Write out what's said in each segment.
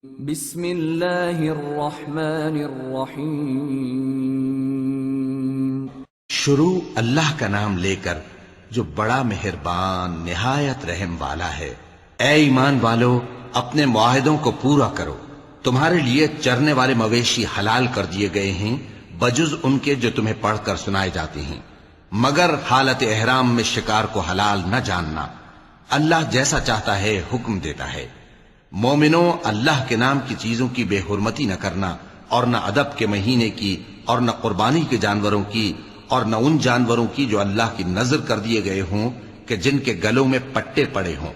بسم اللہ الرحمن الرحیم۔ شروع اللہ کا نام لے کر جو بڑا مہربان نہایت رحم والا ہے۔ اے ایمان والو، اپنے معاہدوں کو پورا کرو۔ تمہارے لیے چرنے والے مویشی حلال کر دیے گئے ہیں بجز ان کے جو تمہیں پڑھ کر سنائے جاتے ہیں، مگر حالت احرام میں شکار کو حلال نہ جاننا۔ اللہ جیسا چاہتا ہے حکم دیتا ہے۔ مومنوں، اللہ کے نام کی چیزوں کی بے حرمتی نہ کرنا، اور نہ ادب کے مہینے کی، اور نہ قربانی کے جانوروں کی، اور نہ ان جانوروں کی جو اللہ کی نذر کر دیے گئے ہوں کہ جن کے گلوں میں پٹے پڑے ہوں،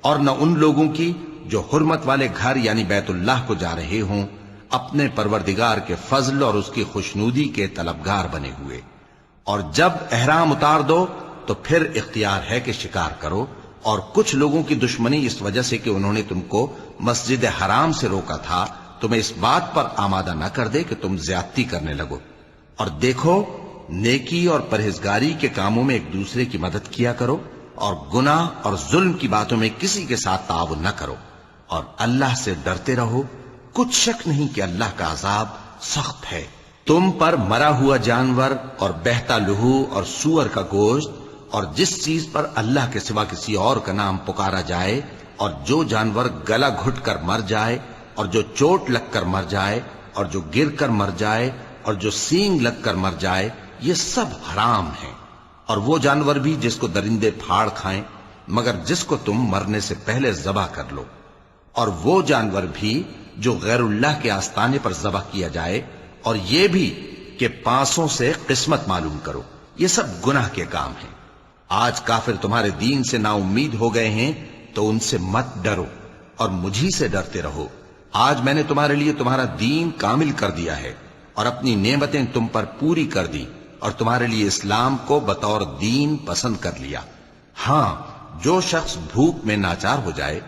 اور نہ ان لوگوں کی جو حرمت والے گھر یعنی بیت اللہ کو جا رہے ہوں اپنے پروردگار کے فضل اور اس کی خوشنودی کے طلبگار بنے ہوئے۔ اور جب احرام اتار دو تو پھر اختیار ہے کہ شکار کرو، اور کچھ لوگوں کی دشمنی اس وجہ سے کہ انہوں نے تم کو مسجد حرام سے روکا تھا تمہیں اس بات پر آمادہ نہ کر دے کہ تم زیادتی کرنے لگو۔ اور دیکھو، نیکی اور پرہیزگاری کے کاموں میں ایک دوسرے کی مدد کیا کرو، اور گناہ اور ظلم کی باتوں میں کسی کے ساتھ تعاون نہ کرو، اور اللہ سے ڈرتے رہو۔ کچھ شک نہیں کہ اللہ کا عذاب سخت ہے۔ تم پر مرا ہوا جانور اور بہتا لہو اور سور کا گوشت اور جس چیز پر اللہ کے سوا کسی اور کا نام پکارا جائے، اور جو جانور گلا گھٹ کر مر جائے، اور جو چوٹ لگ کر مر جائے، اور جو گر کر مر جائے، اور جو سینگ لگ کر مر جائے، یہ سب حرام ہیں۔ اور وہ جانور بھی جس کو درندے پھاڑ کھائیں، مگر جس کو تم مرنے سے پہلے ذبح کر لو۔ اور وہ جانور بھی جو غیر اللہ کے آستانے پر ذبح کیا جائے، اور یہ بھی کہ پانسوں سے قسمت معلوم کرو۔ یہ سب گناہ کے کام ہیں۔ آج کافر تمہارے دین سے نا امید ہو گئے ہیں تو ان سے مت ڈرو، اور مجھی سے ڈرتے رہو۔ آج میں نے تمہارے لیے تمہارا دین کامل کر دیا ہے، اور اپنی نعمتیں تم پر پوری کر دی، اور تمہارے لیے اسلام کو بطور دین پسند کر لیا۔ ہاں، جو شخص بھوک میں ناچار ہو جائے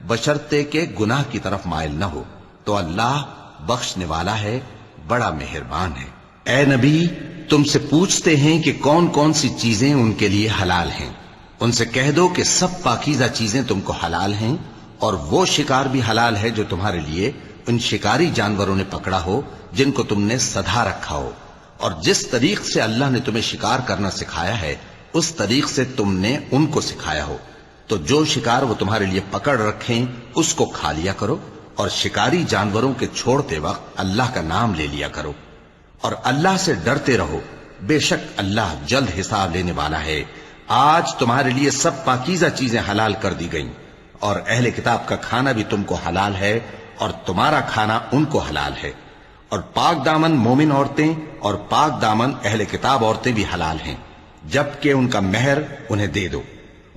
بشرطے کہ گناہ کی طرف مائل نہ ہو تو اللہ بخشنے والا ہے، بڑا مہربان ہے۔ اے نبی، تم سے پوچھتے ہیں کہ کون کون سی چیزیں ان کے لیے حلال ہیں۔ ان سے کہہ دو کہ سب پاکیزہ چیزیں تم کو حلال ہیں، اور وہ شکار بھی حلال ہے جو تمہارے لیے ان شکاری جانوروں نے پکڑا ہو جن کو تم نے سدھا رکھا ہو، اور جس طریق سے اللہ نے تمہیں شکار کرنا سکھایا ہے اس طریق سے تم نے ان کو سکھایا ہو۔ تو جو شکار وہ تمہارے لیے پکڑ رکھیں اس کو کھا لیا کرو، اور شکاری جانوروں کے چھوڑتے وقت اللہ کا نام لے لیا کرو، اور اللہ سے ڈرتے رہو، بے شک اللہ جلد حساب لینے والا ہے۔ آج تمہارے لیے سب پاکیزہ چیزیں حلال کر دی گئیں، اور اہل کتاب کا کھانا بھی تم کو حلال ہے، اور تمہارا کھانا ان کو حلال ہے۔ اور پاک دامن مومن عورتیں اور پاک دامن اہل کتاب عورتیں بھی حلال ہیں، جبکہ ان کا مہر انہیں دے دو۔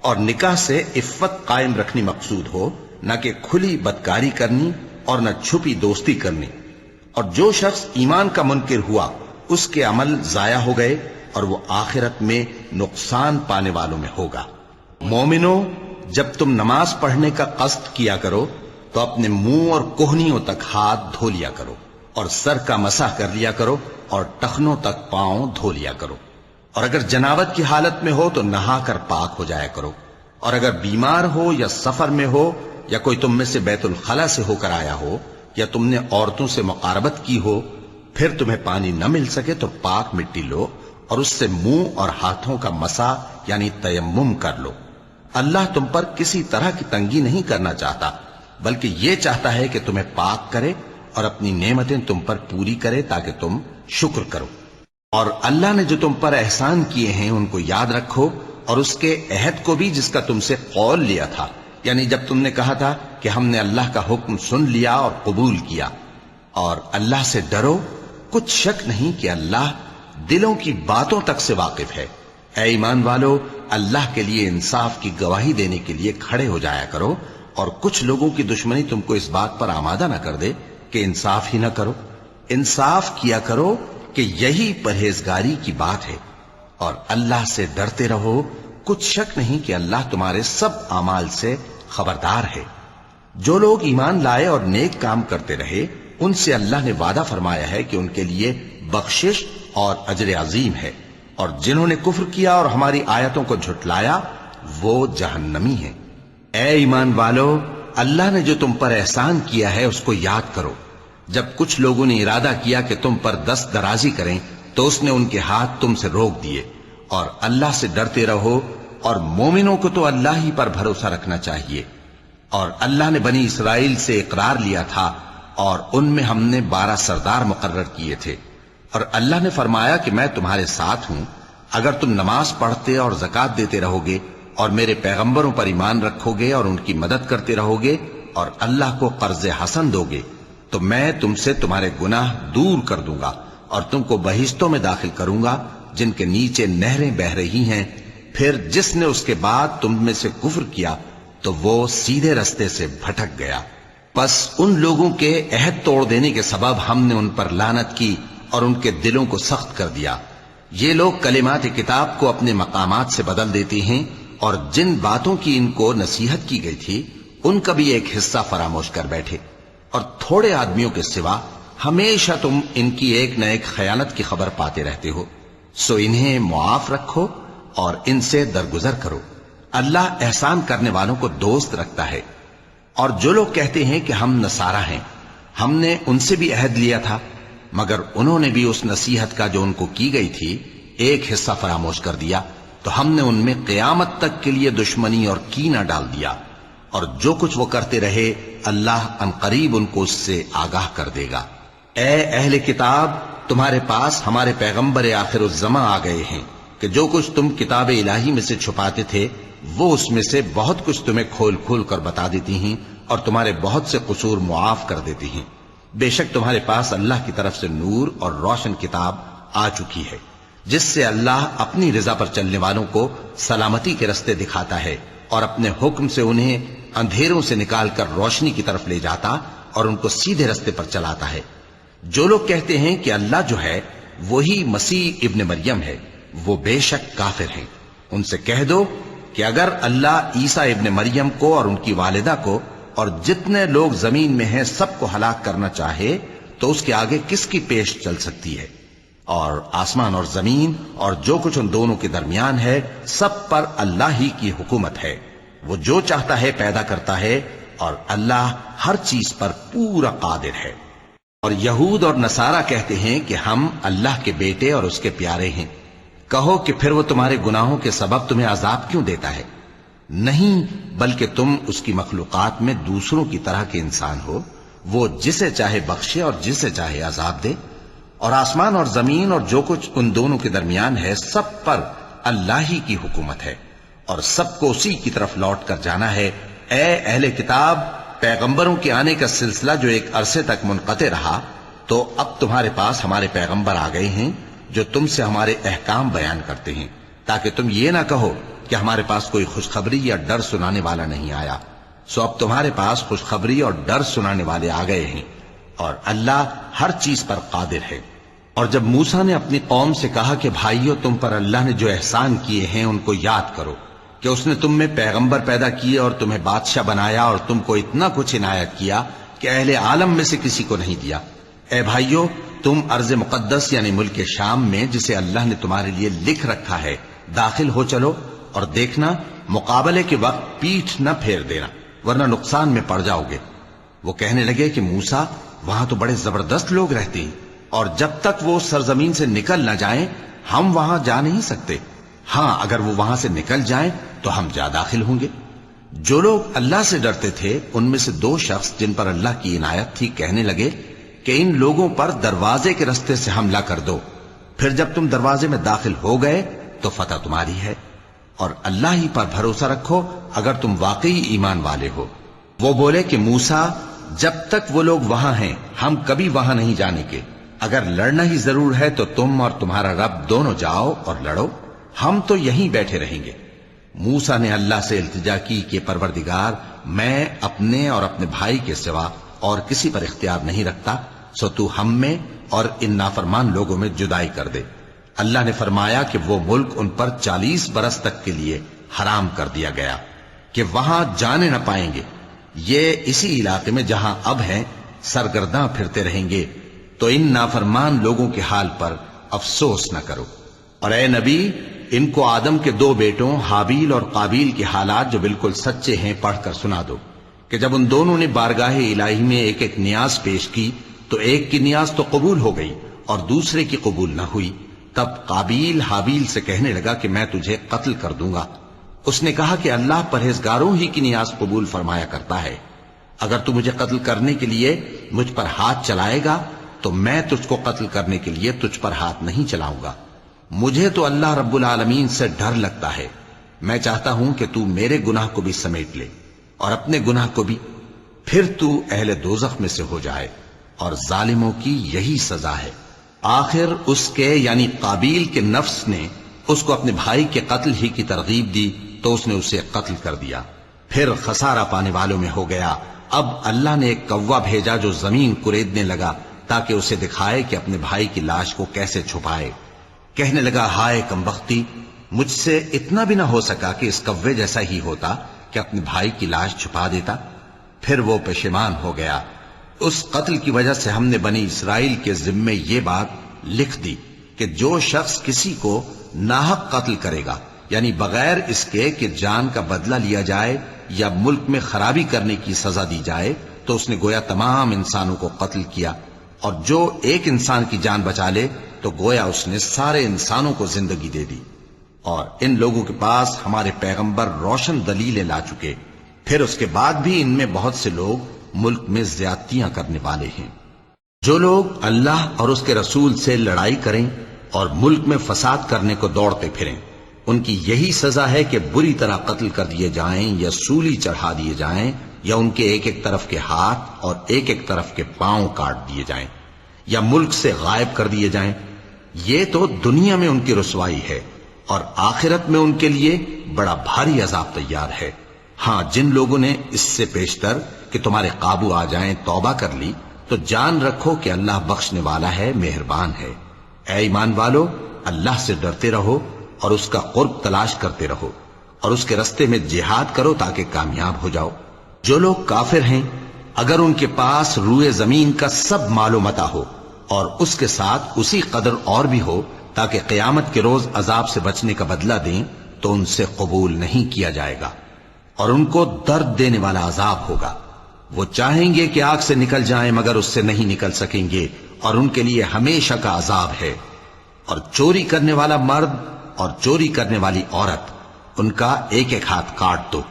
اور نکاح سے عفت قائم رکھنی مقصود ہو، نہ کہ کھلی بدکاری کرنی اور نہ چھپی دوستی کرنی۔ اور جو شخص ایمان کا منکر ہوا اس کے عمل ضائع ہو گئے، اور وہ آخرت میں نقصان پانے والوں میں ہوگا۔ مومنوں، جب تم نماز پڑھنے کا قصد کیا کرو تو اپنے منہ اور کوہنیوں تک ہاتھ دھو لیا کرو، اور سر کا مسح کر لیا کرو، اور ٹخنوں تک پاؤں دھو لیا کرو۔ اور اگر جنابت کی حالت میں ہو تو نہا کر پاک ہو جایا کرو۔ اور اگر بیمار ہو یا سفر میں ہو، یا کوئی تم میں سے بیت الخلا سے ہو کر آیا ہو، یا تم نے عورتوں سے مقاربت کی ہو، پھر تمہیں پانی نہ مل سکے تو پاک مٹی لو اور اس سے منہ اور ہاتھوں کا مسح یعنی تیمم کر لو۔ اللہ تم پر کسی طرح کی تنگی نہیں کرنا چاہتا، بلکہ یہ چاہتا ہے کہ تمہیں پاک کرے اور اپنی نعمتیں تم پر پوری کرے تاکہ تم شکر کرو۔ اور اللہ نے جو تم پر احسان کیے ہیں ان کو یاد رکھو، اور اس کے عہد کو بھی جس کا تم سے قول لیا تھا، یعنی جب تم نے کہا تھا کہ ہم نے اللہ کا حکم سن لیا اور قبول کیا۔ اور اللہ سے ڈرو، کچھ شک نہیں کہ اللہ دلوں کی باتوں تک سے واقف ہے۔ اے ایمان والو، اللہ کے لیے انصاف کی گواہی دینے کے لیے کھڑے ہو جایا کرو، اور کچھ لوگوں کی دشمنی تم کو اس بات پر آمادہ نہ کر دے کہ انصاف ہی نہ کرو۔ انصاف کیا کرو کہ یہی پرہیزگاری کی بات ہے، اور اللہ سے ڈرتے رہو، کچھ شک نہیں کہ اللہ تمہارے سب اعمال سے خبردار ہے۔ جو لوگ ایمان لائے اور نیک کام کرتے رہے ان سے اللہ نے وعدہ فرمایا ہے کہ ان کے لیے بخشش اور اجر عظیم ہے، اور جنہوں نے کفر کیا اور ہماری آیتوں کو جھٹلایا وہ جہنمی ہیں۔ اے ایمان والو، اللہ نے جو تم پر احسان کیا ہے اس کو یاد کرو۔ جب کچھ لوگوں نے ارادہ کیا کہ تم پر دست درازی کریں تو اس نے ان کے ہاتھ تم سے روک دیے، اور اللہ سے ڈرتے رہو، اور مومنوں کو تو اللہ ہی پر بھروسہ رکھنا چاہیے۔ اور اللہ نے بنی اسرائیل سے اقرار لیا تھا، اور ان میں ہم نے 12 سردار مقرر کیے تھے، اور اللہ نے فرمایا کہ میں تمہارے ساتھ ہوں، اگر تم نماز پڑھتے اور زکوٰۃ دیتے رہو گے اور میرے پیغمبروں پر ایمان رکھو گے اور ان کی مدد کرتے رہو گے اور اللہ کو قرض حسن دو گے تو میں تم سے تمہارے گناہ دور کر دوں گا اور تم کو بہشتوں میں داخل کروں گا جن کے نیچے نہریں بہ رہی ہیں۔ پھر جس نے اس کے بعد تم میں سے کفر کیا تو وہ سیدھے رستے سے بھٹک گیا۔ پس ان لوگوں کے عہد توڑ دینے کے سبب ہم نے ان پر لعنت کی اور ان کے دلوں کو سخت کر دیا۔ یہ لوگ کلمات کتاب کو اپنے مقامات سے بدل دیتے ہیں، اور جن باتوں کی ان کو نصیحت کی گئی تھی ان کا بھی ایک حصہ فراموش کر بیٹھے، اور تھوڑے آدمیوں کے سوا ہمیشہ تم ان کی ایک نہ ایک خیانت کی خبر پاتے رہتے ہو، سو انہیں معاف رکھو اور ان سے درگزر کرو۔ اللہ احسان کرنے والوں کو دوست رکھتا ہے۔ اور جو لوگ کہتے ہیں کہ ہم نصارہ ہیں، ہم نے ان سے بھی عہد لیا تھا، مگر انہوں نے بھی اس نصیحت کا جو ان کو کی گئی تھی ایک حصہ فراموش کر دیا، تو ہم نے ان میں قیامت تک کے لیے دشمنی اور کینہ ڈال دیا، اور جو کچھ وہ کرتے رہے اللہ عنقریب ان کو اس سے آگاہ کر دے گا۔ اے اہل کتاب، تمہارے پاس ہمارے پیغمبر آخر الزماں آ گئے ہیں کہ جو کچھ تم کتاب الہی میں سے چھپاتے تھے وہ اس میں سے بہت کچھ تمہیں کھول کھول کر بتا دیتی ہیں اور تمہارے بہت سے قصور معاف کر دیتی ہیں۔ بے شک تمہارے پاس اللہ کی طرف سے نور اور روشن کتاب آ چکی ہے، جس سے اللہ اپنی رضا پر چلنے والوں کو سلامتی کے رستے دکھاتا ہے اور اپنے حکم سے انہیں اندھیروں سے نکال کر روشنی کی طرف لے جاتا اور ان کو سیدھے رستے پر چلاتا ہے۔ جو لوگ کہتے ہیں کہ اللہ جو ہے وہی مسیح ابن مریم ہے، وہ بے شک کافر ہیں۔ ان سے کہہ دو کہ اگر اللہ عیسیٰ ابن مریم کو اور ان کی والدہ کو اور جتنے لوگ زمین میں ہیں سب کو ہلاک کرنا چاہے تو اس کے آگے کس کی پیش چل سکتی ہے؟ اور آسمان اور زمین اور جو کچھ ان دونوں کے درمیان ہے سب پر اللہ ہی کی حکومت ہے۔ وہ جو چاہتا ہے پیدا کرتا ہے، اور اللہ ہر چیز پر پورا قادر ہے۔ اور یہود اور نصارہ کہتے ہیں کہ ہم اللہ کے بیٹے اور اس کے پیارے ہیں۔ کہو کہ پھر وہ تمہارے گناہوں کے سبب تمہیں عذاب کیوں دیتا ہے؟ نہیں، بلکہ تم اس کی مخلوقات میں دوسروں کی طرح کے انسان ہو، وہ جسے چاہے بخشے اور جسے چاہے عذاب دے۔ اور آسمان اور زمین اور جو کچھ ان دونوں کے درمیان ہے سب پر اللہ ہی کی حکومت ہے، اور سب کو اسی کی طرف لوٹ کر جانا ہے۔ اے اہل کتاب، پیغمبروں کے آنے کا سلسلہ جو ایک عرصے تک منقطع رہا، تو اب تمہارے پاس ہمارے پیغمبر آ گئے ہیں جو تم سے ہمارے احکام بیان کرتے ہیں، تاکہ تم یہ نہ کہو کہ ہمارے پاس کوئی خوشخبری یا ڈر سنانے والا نہیں آیا۔ سو اب تمہارے پاس خوشخبری اور ڈر سنانے والے آ گئے ہیں، اور اللہ ہر چیز پر قادر ہے۔ اور جب موسیٰ نے اپنی قوم سے کہا کہ بھائیو، تم پر اللہ نے جو احسان کیے ہیں ان کو یاد کرو، کہ اس نے تم میں پیغمبر پیدا کیے اور تمہیں بادشاہ بنایا اور تم کو اتنا کچھ عنایت کیا کہ اہل عالم میں سے کسی کو نہیں دیا۔ اے بھائیو، تم ارض مقدس یعنی ملک شام میں جسے اللہ نے تمہارے لیے لکھ رکھا ہے داخل ہو چلو، اور دیکھنا مقابلے کے وقت پیٹھ نہ پھیر دینا ورنہ نقصان میں پڑ جاؤ گے۔ وہ کہنے لگے کہ موسیٰ، وہاں تو بڑے زبردست لوگ رہتے ہیں، اور جب تک وہ سرزمین سے نکل نہ جائیں ہم وہاں جا نہیں سکتے۔ ہاں، اگر وہ وہاں سے نکل جائیں تو ہم جا داخل ہوں گے۔ جو لوگ اللہ سے ڈرتے تھے ان میں سے 2 شخص جن پر اللہ کی عنایت تھی کہنے لگے کہ ان لوگوں پر دروازے کے رستے سے حملہ کر دو، پھر جب تم دروازے میں داخل ہو گئے تو فتح تمہاری ہے، اور اللہ ہی پر بھروسہ رکھو اگر تم واقعی ایمان والے ہو۔ وہ بولے کہ موسیٰ، جب تک وہ لوگ وہاں ہیں ہم کبھی وہاں نہیں جانے کے، اگر لڑنا ہی ضرور ہے تو تم اور تمہارا رب دونوں جاؤ اور لڑو، ہم تو یہیں بیٹھے رہیں گے۔ موسیٰ نے اللہ سے التجا کی کہ پروردگار، میں اپنے اور اپنے بھائی کے سوا اور کسی پر اختیار نہیں رکھتا، سو تو ہم میں اور ان نافرمان لوگوں میں جدائی کر دے۔ اللہ نے فرمایا کہ وہ ملک ان پر 40 برس تک کے لیے حرام کر دیا گیا کہ وہاں جانے نہ پائیں گے۔ یہ اسی علاقے میں جہاں اب ہیں سرگرداں پھرتے رہیں گے، تو ان نافرمان لوگوں کے حال پر افسوس نہ کرو۔ اور اے نبی، ان کو آدم کے 2 بیٹوں حابیل اور قابیل کے حالات جو بالکل سچے ہیں پڑھ کر سنا دو کہ جب ان دونوں نے بارگاہ الہی میں ایک ایک نیاز پیش کی تو ایک کی نیاز تو قبول ہو گئی اور دوسرے کی قبول نہ ہوئی. تب قابیل حابیل سے کہنے لگا کہ میں تجھے قتل کر دوں گا. اس نے کہا کہ اللہ پرہیزگاروں ہی کی نیاز قبول فرمایا کرتا ہے. اگر تو مجھے قتل کرنے کے لیے مجھ پر ہاتھ چلائے گا تو میں تجھ کو قتل کرنے کے لیے تجھ پر ہاتھ نہیں چلاؤں گا. مجھے تو اللہ رب العالمین سے ڈر لگتا ہے. میں چاہتا ہوں کہ تو میرے گناہ کو بھی سمیٹ لے اور اپنے گناہ کو بھی، پھر تو اہل دوزخ میں سے ہو جائے، اور ظالموں کی یہی سزا ہے. آخر اس کے یعنی قابیل کے نفس نے اس کو اپنے بھائی کے قتل ہی کی ترغیب دی تو اس نے اسے قتل کر دیا. پھر خسارہ پانے والوں میں ہو گیا. اب اللہ نے ایک کوا بھیجا جو زمین کریدنے لگا تاکہ اسے دکھائے کہ اپنے بھائی کی لاش کو کیسے چھپائے. کہنے لگا ہائے کمبختی، مجھ سے اتنا بھی نہ ہو سکا کہ اس کوے جیسا ہی ہوتا کہ اپنے بھائی کی لاش چھپا دیتا. پھر وہ پشیمان ہو گیا. اس قتل کی وجہ سے ہم نے بنی اسرائیل کے ذمے یہ بات لکھ دی کہ جو شخص کسی کو ناحق قتل کرے گا، یعنی بغیر اس کے کہ جان کا بدلہ لیا جائے یا ملک میں خرابی کرنے کی سزا دی جائے، تو اس نے گویا تمام انسانوں کو قتل کیا. اور جو ایک انسان کی جان بچا لے تو گویا اس نے سارے انسانوں کو زندگی دے دی. اور ان لوگوں کے پاس ہمارے پیغمبر روشن دلیلیں لا چکے، پھر اس کے بعد بھی ان میں بہت سے لوگ ملک میں زیادتیاں کرنے والے ہیں. جو لوگ اللہ اور اس کے رسول سے لڑائی کریں اور ملک میں فساد کرنے کو دوڑتے پھریں، ان کی یہی سزا ہے کہ بری طرح قتل کر دیے جائیں یا سولی چڑھا دیے جائیں یا ان کے ایک ایک طرف کے ہاتھ اور ایک ایک طرف کے پاؤں کاٹ دیے جائیں یا ملک سے غائب کر دیے جائیں. یہ تو دنیا میں ان کی رسوائی ہے اور آخرت میں ان کے لیے بڑا بھاری عذاب تیار ہے. ہاں، جن لوگوں نے اس سے پیشتر کہ تمہارے قابو آ جائیں توبہ کر لی تو جان رکھو کہ اللہ بخشنے والا ہے، مہربان ہے. اے ایمان والو، اللہ سے ڈرتے رہو اور اس کا قرب تلاش کرتے رہو اور اس کے رستے میں جہاد کرو تاکہ کامیاب ہو جاؤ. جو لوگ کافر ہیں اگر ان کے پاس روئے زمین کا سب مال و متاع ہو اور اس کے ساتھ اسی قدر اور بھی ہو تاکہ قیامت کے روز عذاب سے بچنے کا بدلہ دیں تو ان سے قبول نہیں کیا جائے گا اور ان کو درد دینے والا عذاب ہوگا. وہ چاہیں گے کہ آگ سے نکل جائیں مگر اس سے نہیں نکل سکیں گے اور ان کے لیے ہمیشہ کا عذاب ہے. اور چوری کرنے والا مرد اور چوری کرنے والی عورت، ان کا ایک ایک ہاتھ کاٹ دو.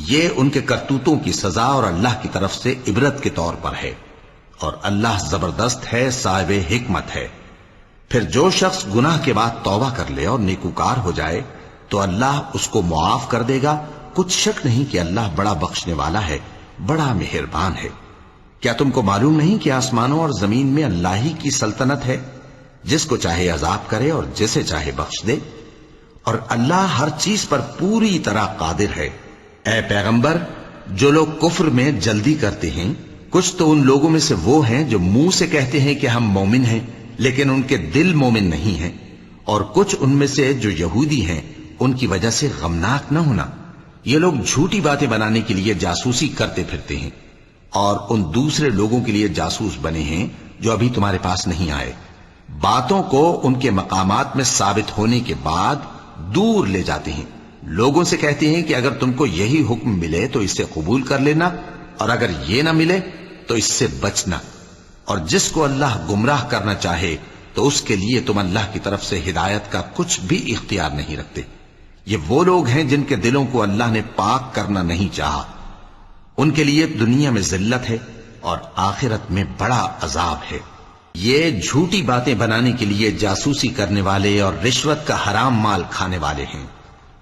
یہ ان کے کرتوتوں کی سزا اور اللہ کی طرف سے عبرت کے طور پر ہے، اور اللہ زبردست ہے، صاحب حکمت ہے. پھر جو شخص گناہ کے بعد توبہ کر لے اور نیکوکار ہو جائے تو اللہ اس کو معاف کر دے گا. کچھ شک نہیں کہ اللہ بڑا بخشنے والا ہے، بڑا مہربان ہے. کیا تم کو معلوم نہیں کہ آسمانوں اور زمین میں اللہ ہی کی سلطنت ہے، جس کو چاہے عذاب کرے اور جسے چاہے بخش دے، اور اللہ ہر چیز پر پوری طرح قادر ہے. اے پیغمبر، جو لوگ کفر میں جلدی کرتے ہیں، کچھ تو ان لوگوں میں سے وہ ہیں جو منہ سے کہتے ہیں کہ ہم مومن ہیں لیکن ان کے دل مومن نہیں ہیں، اور کچھ ان میں سے جو یہودی ہیں ان کی وجہ سے غمناک نہ ہونا. یہ لوگ جھوٹی باتیں بنانے کے لیے جاسوسی کرتے پھرتے ہیں اور ان دوسرے لوگوں کے لیے جاسوس بنے ہیں جو ابھی تمہارے پاس نہیں آئے. باتوں کو ان کے مقامات میں ثابت ہونے کے بعد دور لے جاتے ہیں. لوگوں سے کہتے ہیں کہ اگر تم کو یہی حکم ملے تو اس سے قبول کر لینا، اور اگر یہ نہ ملے تو اس سے بچنا. اور جس کو اللہ گمراہ کرنا چاہے تو اس کے لیے تم اللہ کی طرف سے ہدایت کا کچھ بھی اختیار نہیں رکھتے. یہ وہ لوگ ہیں جن کے دلوں کو اللہ نے پاک کرنا نہیں چاہا. ان کے لیے دنیا میں ذلت ہے اور آخرت میں بڑا عذاب ہے. یہ جھوٹی باتیں بنانے کے لیے جاسوسی کرنے والے اور رشوت کا حرام مال کھانے والے ہیں.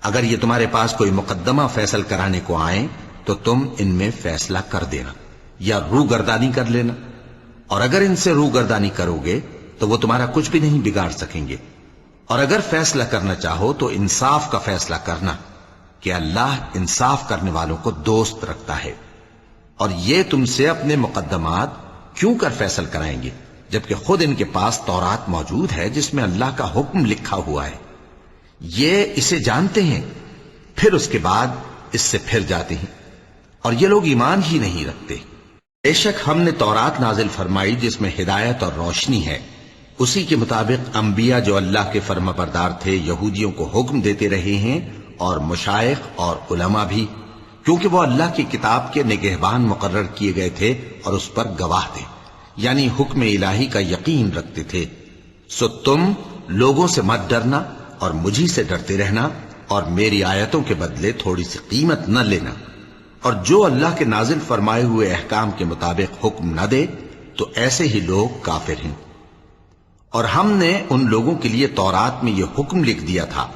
اگر یہ تمہارے پاس کوئی مقدمہ فیصل کرانے کو آئیں تو تم ان میں فیصلہ کر دینا یا روگردانی کر لینا، اور اگر ان سے روگردانی کرو گے تو وہ تمہارا کچھ بھی نہیں بگاڑ سکیں گے. اور اگر فیصلہ کرنا چاہو تو انصاف کا فیصلہ کرنا کہ اللہ انصاف کرنے والوں کو دوست رکھتا ہے. اور یہ تم سے اپنے مقدمات کیوں کر فیصل کرائیں گے جبکہ خود ان کے پاس تورات موجود ہے جس میں اللہ کا حکم لکھا ہوا ہے. یہ اسے جانتے ہیں پھر اس کے بعد اس سے پھر جاتے ہیں، اور یہ لوگ ایمان ہی نہیں رکھتے. بے شک ہم نے تورات نازل فرمائی جس میں ہدایت اور روشنی ہے. اسی کے مطابق انبیاء جو اللہ کے فرما بردار تھے یہودیوں کو حکم دیتے رہے ہیں، اور مشائخ اور علماء بھی، کیونکہ وہ اللہ کی کتاب کے نگہبان مقرر کیے گئے تھے اور اس پر گواہ تھے، یعنی حکم الہی کا یقین رکھتے تھے۔ سو تم لوگوں سے مت ڈرنا اور مجھی سے ڈرتے رہنا، اور میری آیتوں کے بدلے تھوڑی سی قیمت نہ لینا، اور جو اللہ کے نازل فرمائے ہوئے احکام کے مطابق حکم نہ دے تو ایسے ہی لوگ کافر ہیں۔ اور ہم نے ان لوگوں کے لیے تورات میں یہ حکم لکھ دیا تھا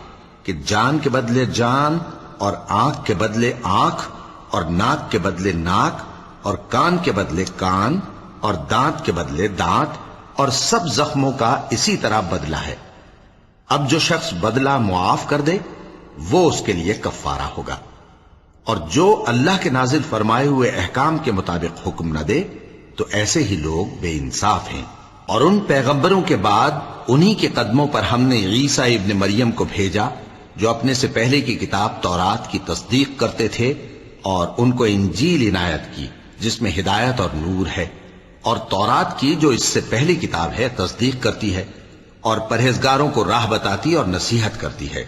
کہ جان کے بدلے جان، اور آنکھ کے بدلے آنکھ، اور ناک کے بدلے ناک، اور کان کے بدلے کان، اور دانت کے بدلے دانت، اور سب زخموں کا اسی طرح بدلہ ہے۔ اب جو شخص بدلہ معاف کر دے وہ اس کے لیے کفارہ ہوگا، اور جو اللہ کے نازل فرمائے ہوئے احکام کے مطابق حکم نہ دے تو ایسے ہی لوگ بے انصاف ہیں۔ اور ان پیغمبروں کے بعد انہی کے قدموں پر ہم نے عیسیٰ ابن مریم کو بھیجا، جو اپنے سے پہلے کی کتاب تورات کی تصدیق کرتے تھے، اور ان کو انجیل عنایت کی جس میں ہدایت اور نور ہے، اور تورات کی جو اس سے پہلی کتاب ہے تصدیق کرتی ہے، اور پرہیزگاروں کو راہ بتاتی اور نصیحت کرتی ہے۔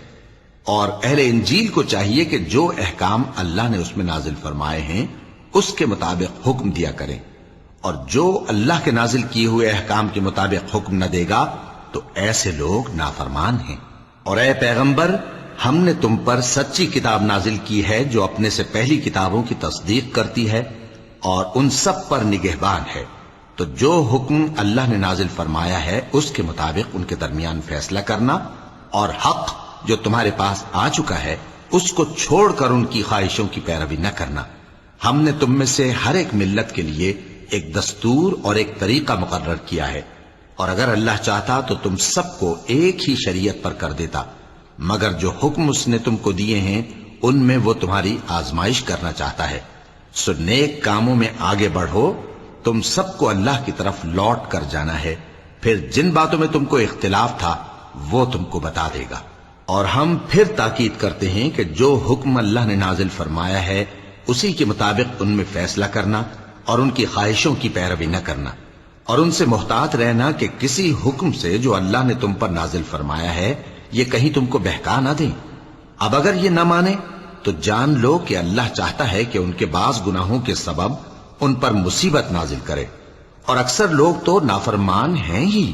اور اہل انجیل کو چاہیے کہ جو احکام اللہ نے اس میں نازل فرمائے ہیں اس کے مطابق حکم دیا کریں، اور جو اللہ کے نازل کیے ہوئے احکام کے مطابق حکم نہ دے گا تو ایسے لوگ نافرمان ہیں۔ اور اے پیغمبر، ہم نے تم پر سچی کتاب نازل کی ہے جو اپنے سے پہلی کتابوں کی تصدیق کرتی ہے اور ان سب پر نگہبان ہے، تو جو حکم اللہ نے نازل فرمایا ہے اس کے مطابق ان کے درمیان فیصلہ کرنا، اور حق جو تمہارے پاس آ چکا ہے اس کو چھوڑ کر ان کی خواہشوں کی پیروی نہ کرنا۔ ہم نے تم میں سے ہر ایک ملت کے لیے ایک دستور اور ایک طریقہ مقرر کیا ہے، اور اگر اللہ چاہتا تو تم سب کو ایک ہی شریعت پر کر دیتا، مگر جو حکم اس نے تم کو دیے ہیں ان میں وہ تمہاری آزمائش کرنا چاہتا ہے۔ سو نیک کاموں میں آگے بڑھو، تم سب کو اللہ کی طرف لوٹ کر جانا ہے، پھر جن باتوں میں تم کو اختلاف تھا وہ تم کو بتا دے گا۔ اور ہم پھر تاکید کرتے ہیں کہ جو حکم اللہ نے نازل فرمایا ہے اسی کے مطابق ان میں فیصلہ کرنا، اور ان کی خواہشوں کی پیروی نہ کرنا، اور ان سے محتاط رہنا کہ کسی حکم سے جو اللہ نے تم پر نازل فرمایا ہے یہ کہیں تم کو بہکا نہ دیں۔ اب اگر یہ نہ مانے تو جان لو کہ اللہ چاہتا ہے کہ ان کے بعض گناہوں کے سبب ان پر مصیبت نازل کرے، اور اکثر لوگ تو نافرمان ہیں ہی۔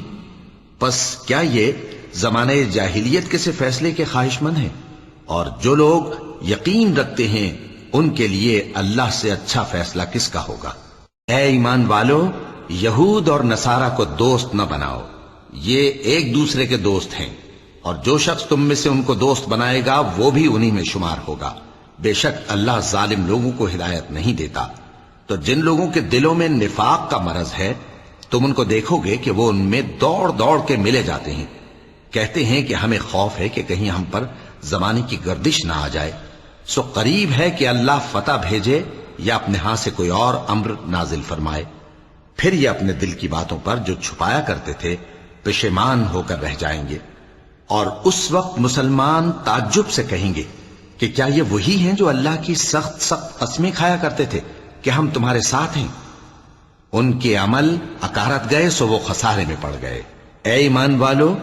پس کیا یہ زمانہ جاہلیت کے سے فیصلے کے خواہش مند ہیں؟ اور جو لوگ یقین رکھتے ہیں ان کے لیے اللہ سے اچھا فیصلہ کس کا ہوگا۔ اے ایمان والو، یہود اور نصارہ کو دوست نہ بناؤ، یہ ایک دوسرے کے دوست ہیں، اور جو شخص تم میں سے ان کو دوست بنائے گا وہ بھی انہی میں شمار ہوگا۔ بے شک اللہ ظالم لوگوں کو ہدایت نہیں دیتا۔ تو جن لوگوں کے دلوں میں نفاق کا مرض ہے تم ان کو دیکھو گے کہ وہ ان میں دوڑ دوڑ کے ملے جاتے ہیں، کہتے ہیں کہ ہمیں خوف ہے کہ کہیں ہم پر زمانے کی گردش نہ آ جائے۔ سو قریب ہے کہ اللہ فتح بھیجے یا اپنے ہاں سے کوئی اور امر نازل فرمائے، پھر یہ اپنے دل کی باتوں پر جو چھپایا کرتے تھے پشیمان ہو کر رہ جائیں گے۔ اور اس وقت مسلمان تعجب سے کہیں گے کہ کیا یہ وہی ہیں جو اللہ کی سخت سخت قسمیں کھایا کرتے تھے کہ ہم تمہارے ساتھ ہیں؟ ان کے عمل اکارت گئے سو وہ خسارے میں پڑ گئے۔ اے ایمان والو،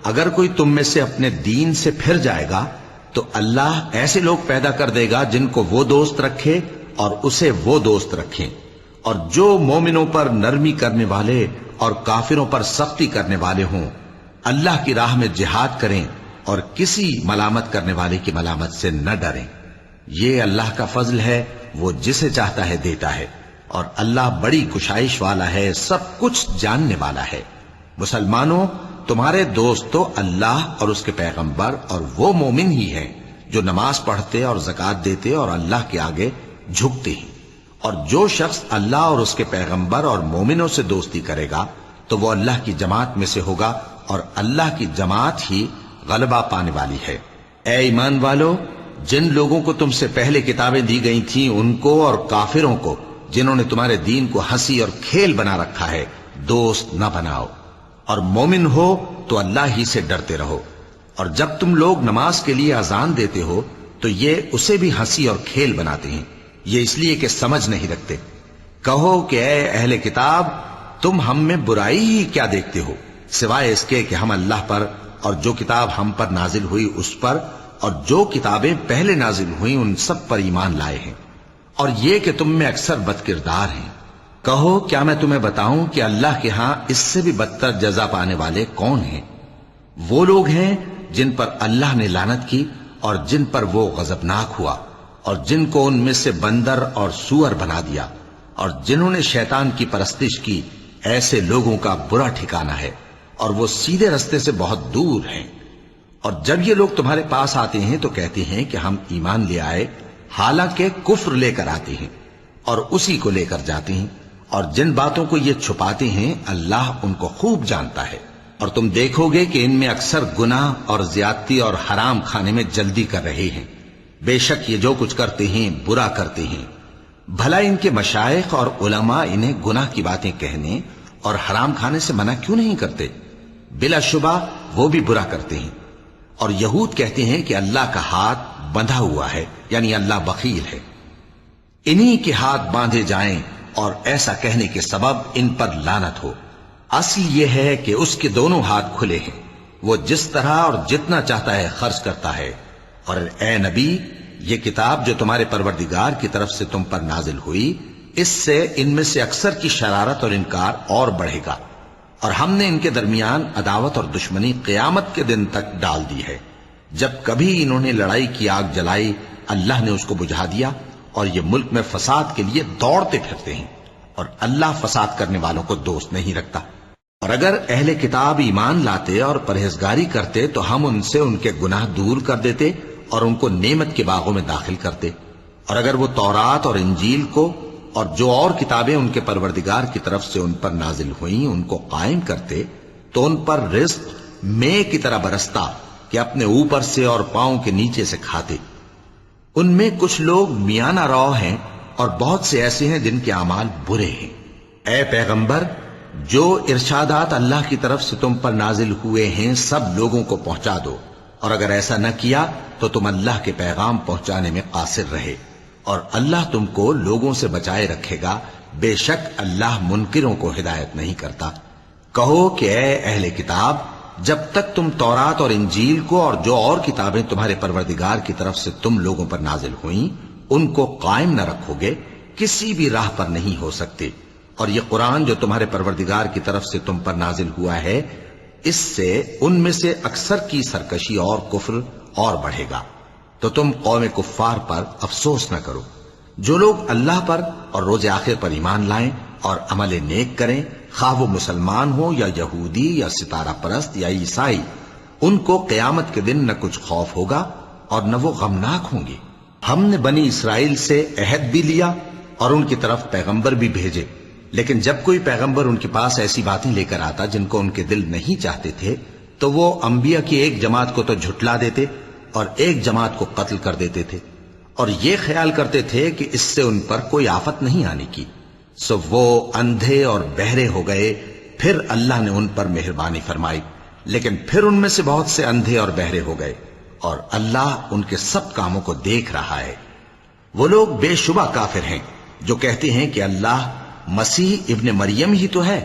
اگر کوئی تم میں سے اپنے دین سے پھر جائے گا تو اللہ ایسے لوگ پیدا کر دے گا جن کو وہ دوست رکھے اور اسے وہ دوست رکھیں، اور جو مومنوں پر نرمی کرنے والے اور کافروں پر سختی کرنے والے ہوں، اللہ کی راہ میں جہاد کریں اور کسی ملامت کرنے والے کی ملامت سے نہ ڈریں۔ یہ اللہ کا فضل ہے، وہ جسے چاہتا ہے دیتا ہے، اور اللہ بڑی کشائش والا ہے، سب کچھ جاننے والا ہے۔ مسلمانوں، تمہارے دوست تو اللہ اور اس کے پیغمبر اور وہ مومن ہی ہیں جو نماز پڑھتے اور زکوٰۃ دیتے اور اللہ کے آگے جھکتے ہیں۔ اور جو شخص اللہ اور اس کے پیغمبر اور مومنوں سے دوستی کرے گا تو وہ اللہ کی جماعت میں سے ہوگا، اور اللہ کی جماعت ہی غلبہ پانے والی ہے۔ اے ایمان والو، جن لوگوں کو تم سے پہلے کتابیں دی گئی تھیں ان کو اور کافروں کو جنہوں نے تمہارے دین کو ہنسی اور کھیل بنا رکھا ہے دوست نہ بناؤ، اور مومن ہو تو اللہ ہی سے ڈرتے رہو۔ اور جب تم لوگ نماز کے لیے اذان دیتے ہو تو یہ اسے بھی ہنسی اور کھیل بناتے ہیں، یہ اس لیے کہ سمجھ نہیں رکھتے۔ کہو کہ اے اہل کتاب، تم ہم میں برائی ہی کیا دیکھتے ہو، سوائے اس کے کہ ہم اللہ پر اور جو کتاب ہم پر نازل ہوئی اس پر اور جو کتابیں پہلے نازل ہوئیں ان سب پر ایمان لائے ہیں۔ اور یہ کہ تم میں اکثر بد کردار ہیں۔ کہو کیا میں تمہیں بتاؤں کہ اللہ کے ہاں اس سے بھی بدتر جزا پانے والے کون ہیں؟ وہ لوگ ہیں جن پر اللہ نے لعنت کی اور جن پر وہ غضبناک ہوا، اور جن کو ان میں سے بندر اور سور بنا دیا، اور جنہوں نے شیطان کی پرستش کی، ایسے لوگوں کا برا ٹھکانہ ہے اور وہ سیدھے رستے سے بہت دور ہیں۔ اور جب یہ لوگ تمہارے پاس آتے ہیں تو کہتے ہیں کہ ہم ایمان لے آئے، حالانکہ کفر لے کر آتے ہیں اور اسی کو لے کر جاتے ہیں، اور جن باتوں کو یہ چھپاتے ہیں اللہ ان کو خوب جانتا ہے۔ اور تم دیکھو گے کہ ان میں اکثر گناہ اور زیادتی اور حرام کھانے میں جلدی کر رہے ہیں۔ بے شک یہ جو کچھ کرتے ہیں برا کرتے ہیں۔ بھلا ان کے مشائخ اور علماء انہیں گناہ کی باتیں کہنے اور حرام کھانے سے منع کیوں نہیں کرتے؟ بلا شبہ وہ بھی برا کرتے ہیں۔ اور یہود کہتے ہیں کہ اللہ کا ہاتھ بندھا ہوا ہے، یعنی اللہ بخیل ہے۔ انہی کے ہاتھ باندھے جائیں اور ایسا کہنے کے سبب ان پر لعنت ہو۔ اصل یہ ہے کہ اس کے دونوں ہاتھ کھلے ہیں، وہ جس طرح اور جتنا چاہتا ہے خرچ کرتا ہے۔ اور اے نبی، یہ کتاب جو تمہارے پروردگار کی طرف سے تم پر نازل ہوئی، اس سے ان میں سے اکثر کی شرارت اور انکار اور بڑھے گا، اور ہم نے ان کے درمیان عداوت اور دشمنی قیامت کے دن تک ڈال دی ہے۔ جب کبھی انہوں نے لڑائی کی آگ جلائی، اللہ نے اس کو بجھا دیا، اور یہ ملک میں فساد کے لیے دوڑتے پھرتے ہیں، اور اللہ فساد کرنے والوں کو دوست نہیں رکھتا۔ اور اگر اہل کتاب ایمان لاتے اور پرہیزگاری کرتے تو ہم ان سے ان کے گناہ دور کر دیتے اور ان کو نعمت کے باغوں میں داخل کرتے۔ اور اگر وہ تورات اور انجیل کو اور جو اور کتابیں ان کے پروردگار کی طرف سے ان پر نازل ہوئیں ان کو قائم کرتے تو ان پر رزق مے کی طرح برستا کہ اپنے اوپر سے اور پاؤں کے نیچے سے کھاتے۔ ان میں کچھ لوگ میانہ رو ہیں اور بہت سے ایسے ہیں جن کے اعمال برے ہیں۔ اے پیغمبر، جو ارشادات اللہ کی طرف سے تم پر نازل ہوئے ہیں سب لوگوں کو پہنچا دو، اور اگر ایسا نہ کیا تو تم اللہ کے پیغام پہنچانے میں قاصر رہے، اور اللہ تم کو لوگوں سے بچائے رکھے گا، بے شک اللہ منکروں کو ہدایت نہیں کرتا۔ کہو کہ اے اہل کتاب، جب تک تم تورات اور انجیل کو اور جو اور کتابیں تمہارے پروردگار کی طرف سے تم لوگوں پر نازل ہوئیں ان کو قائم نہ رکھو گے، کسی بھی راہ پر نہیں ہو سکتے۔ اور یہ قرآن جو تمہارے پروردگار کی طرف سے تم پر نازل ہوا ہے، اس سے ان میں سے اکثر کی سرکشی اور کفر اور بڑھے گا، تو تم قوم کفار پر افسوس نہ کرو۔ جو لوگ اللہ پر اور روز آخر پر ایمان لائیں اور عمل نیک کریں، خواہ وہ مسلمان ہو یا یہودی یا ستارہ پرست یا عیسائی، ان کو قیامت کے دن نہ کچھ خوف ہوگا اور نہ وہ غمناک ہوں گے۔ ہم نے بنی اسرائیل سے عہد بھی لیا اور ان کی طرف پیغمبر بھی بھیجے، لیکن جب کوئی پیغمبر ان کے پاس ایسی باتیں لے کر آتا جن کو ان کے دل نہیں چاہتے تھے تو وہ انبیاء کی ایک جماعت کو تو جھٹلا دیتے اور ایک جماعت کو قتل کر دیتے تھے، اور یہ خیال کرتے تھے کہ اس سے ان پر کوئی آفت نہیں آنے کی، سو وہ اندھے اور بہرے ہو گئے۔ پھر اللہ نے ان پر مہربانی فرمائی، لیکن پھر ان میں سے بہت سے اندھے اور بہرے ہو گئے، اور اللہ ان کے سب کاموں کو دیکھ رہا ہے۔ وہ لوگ بے شبہ کافر ہیں جو کہتے ہیں کہ اللہ مسیح ابن مریم ہی تو ہے،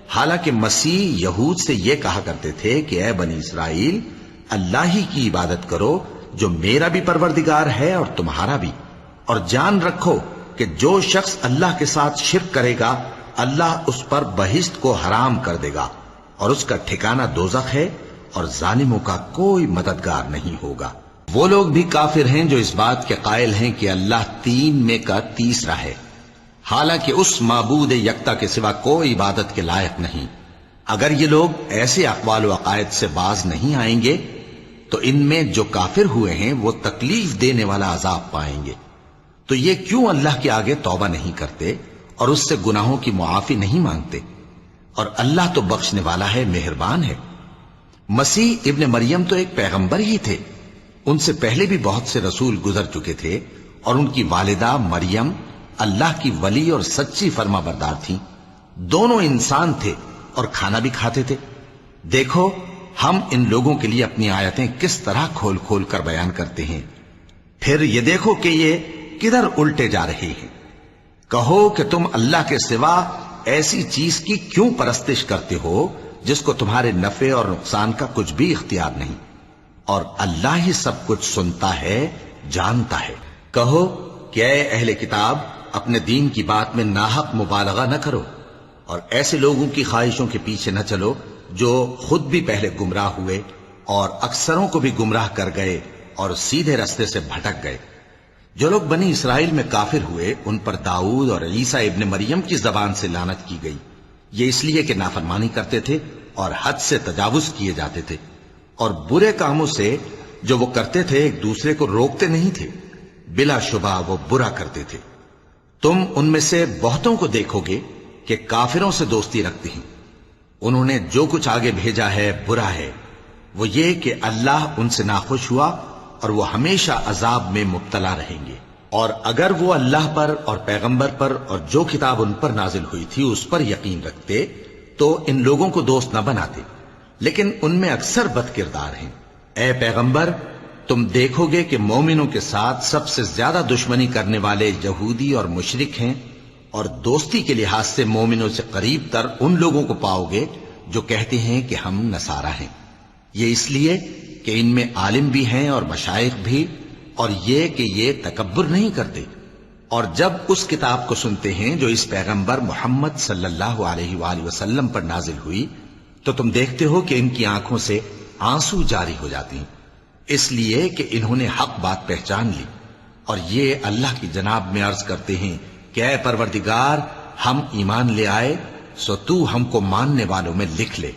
حالانکہ مسیح یہود سے یہ کہا کرتے تھے کہ اے بنی اسرائیل، اللہ ہی کی عبادت کرو جو میرا بھی پروردگار ہے اور تمہارا بھی، اور جان رکھو کہ جو شخص اللہ کے ساتھ شرک کرے گا اللہ اس پر بہشت کو حرام کر دے گا، اور اس کا ٹھکانہ دوزخ ہے، اور ظالموں کا کوئی مددگار نہیں ہوگا۔ وہ لوگ بھی کافر ہیں جو اس بات کے قائل ہیں کہ اللہ تین میں کا تیسرا ہے، حالانکہ اس معبود یکتا کے سوا کوئی عبادت کے لائق نہیں۔ اگر یہ لوگ ایسے اقوال و عقائد سے باز نہیں آئیں گے تو ان میں جو کافر ہوئے ہیں وہ تکلیف دینے والا عذاب پائیں گے۔ تو یہ کیوں اللہ کے آگے توبہ نہیں کرتے اور اس سے گناہوں کی معافی نہیں مانگتے؟ اور اللہ تو بخشنے والا ہے، مہربان ہے۔ مسیح ابن مریم تو ایک پیغمبر ہی تھے، ان سے پہلے بھی بہت سے رسول گزر چکے تھے، اور ان کی والدہ مریم اللہ کی ولی اور سچی فرما بردار تھیں۔ دونوں انسان تھے اور کھانا بھی کھاتے تھے۔ دیکھو ہم ان لوگوں کے لیے اپنی آیتیں کس طرح کھول کھول کر بیان کرتے ہیں، پھر یہ دیکھو کہ یہ کدھر الٹے جا رہے ہیں۔ کہو کہ تم اللہ کے سوا ایسی چیز کی کیوں پرستش کرتے ہو جس کو تمہارے نفع اور نقصان کا کچھ بھی اختیار نہیں، اور اللہ ہی سب کچھ سنتا ہے، جانتا ہے۔ کہو کہ اے اہل کتاب اپنے دین کی بات میں ناحق مبالغہ نہ کرو اور ایسے لوگوں کی خواہشوں کے پیچھے نہ چلو جو خود بھی پہلے گمراہ ہوئے اور اکثروں کو بھی گمراہ کر گئے اور سیدھے راستے سے بھٹک گئے۔ جو لوگ بنی اسرائیل میں کافر ہوئے ان پر داؤد اور عیسیٰ ابن مریم کی زبان سے لعنت کی گئی، یہ اس لیے کہ نافرمانی کرتے تھے اور حد سے تجاوز کیے جاتے تھے اور برے کاموں سے جو وہ کرتے تھے ایک دوسرے کو روکتے نہیں تھے، بلا شبہ وہ برا کرتے تھے۔ تم ان میں سے بہتوں کو دیکھو گے کہ کافروں سے دوستی رکھتے ہیں، انہوں نے جو کچھ آگے بھیجا ہے برا ہے، وہ یہ کہ اللہ ان سے ناخوش ہوا اور وہ ہمیشہ عذاب میں مبتلا رہیں گے۔ اور اگر وہ اللہ پر اور پیغمبر پر اور جو کتاب ان پر نازل ہوئی تھی اس پر یقین رکھتے تو ان لوگوں کو دوست نہ بناتے، لیکن ان میں اکثر بد کردار ہیں۔ اے پیغمبر تم دیکھو گے کہ مومنوں کے ساتھ سب سے زیادہ دشمنی کرنے والے یہودی اور مشرک ہیں، اور دوستی کے لحاظ سے مومنوں سے قریب تر ان لوگوں کو پاؤ گے جو کہتے ہیں کہ ہم نصارہ ہیں، یہ اس لیے کہ ان میں عالم بھی ہیں اور مشائخ بھی، اور یہ کہ یہ تکبر نہیں کرتے۔ اور جب اس کتاب کو سنتے ہیں جو اس پیغمبر محمد صلی اللہ علیہ وآلہ وسلم پر نازل ہوئی تو تم دیکھتے ہو کہ ان کی آنکھوں سے آنسو جاری ہو جاتی ہیں، اس لیے کہ انہوں نے حق بات پہچان لی، اور یہ اللہ کی جناب میں عرض کرتے ہیں کہ اے پروردگار ہم ایمان لے آئے سو تو ہم کو ماننے والوں میں لکھ لے،